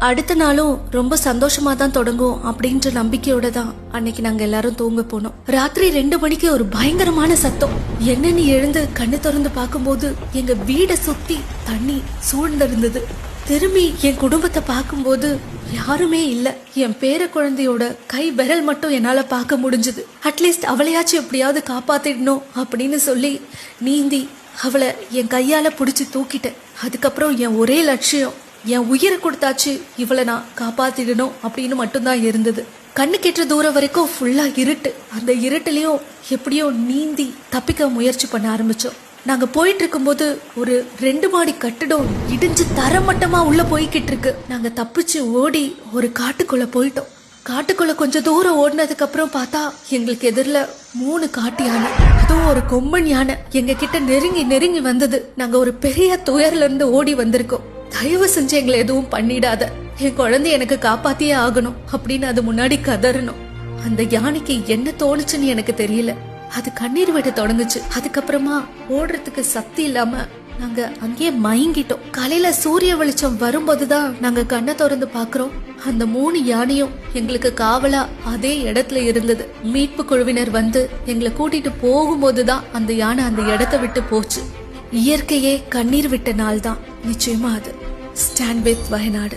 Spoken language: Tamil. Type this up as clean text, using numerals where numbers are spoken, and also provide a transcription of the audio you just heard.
அடுத்த நாளும் ரொம்ப சந்தோஷமா தான் தொடங்கும் அப்படின்ற நம்பிக்கையோட தான் அன்னைக்கு நாங்க எல்லாரும் தூங்க போனோம். ராத்திரி 2 மணிக்கு ஒரு பயங்கரமான சத்தம். என்னன்னு எழுந்து கண்ணு திறந்து பார்க்கும்போது எங்க வீடை சுத்தி தண்ணி சூழ்ந்திருந்தது. திரும்பி என் குடும்பத்தை பார்க்கும்போது யாருமே இல்ல. என் பேர குழந்தையோட கை விரல் மட்டும் என்னால பார்க்க முடிஞ்சது. அட்லீஸ்ட் அவளையாச்சும் எப்படியாவது காப்பாத்திடணும் அப்படின்னு சொல்லி நீந்தி அவளை என் கையால பிடிச்சி தூக்கிட்டேன். அதுக்கப்புறம் என் ஒரே லட்சியம், என் உயிரை கொடுத்தாச்சு இவளை நான் காப்பாத்திடணும் அப்படின்னு மட்டும்தான் இருந்தது. கண்ணு கெட்டுற தூரம் வரைக்கும் ஃபுல்லா இருட்டு. அந்த இருட்டுலயும் எப்படியோ நீந்தி தப்பிக்க முயற்சி பண்ண ஆரம்பிச்சோம். நாங்க போயிட்டு இருக்கும்போது ஒரு 2 மாடி கட்டிடம் இடிஞ்சு தரமட்டமா உள்ள போய்கிட்டு இருக்கு. நாங்க தப்பிச்சு ஓடி ஒரு காட்டுக்குள்ள போயிட்டோம். காட்டுக்குள்ள கொஞ்சம் தூரம் ஓடினதுக்கு அப்புறம் பார்த்தா எங்களுக்கு எதிரில 3 காட்டு யானை, அதுவும் ஒரு கொம்பன் யானை எங்க கிட்ட நெருங்கி வந்தது. நாங்க ஒரு பெரிய துயர்ல இருந்து ஓடி வந்திருக்கோம். தயவு செஞ்சு எங்களை எதுவும் பண்ணிடாத, என் குழந்தை எனக்கு காப்பாத்தியே ஆகணும் அப்படின்னு அது முன்னாடி கதறணும். அந்த யானைக்கு என்ன தோணுச்சுன்னு எனக்கு தெரியல. அது கண்ணீர் விட தொடங்குச்சு. அதுக்கப்புறமா ஓடுறதுக்கு சக்தி இல்லாம நாங்க அங்கேயே மயங்கிட்டோம். காலையில சூரிய வெளிச்சம் வரும்போதுதான் நாங்க கண்ணை திறந்து பாக்குறோம். அந்த 3 யானையும் எங்களுக்கு காவலா அதே இடத்துல இருந்தது. மீட்பு குழுவினர் வந்து எங்களை கூட்டிட்டு போகும்போதுதான் அந்த யானை அந்த இடத்தை விட்டு போச்சு. இயற்கையே கண்ணீர் விட்ட நாள் தான் நிச்சயமா அது. Stand with Wayanad.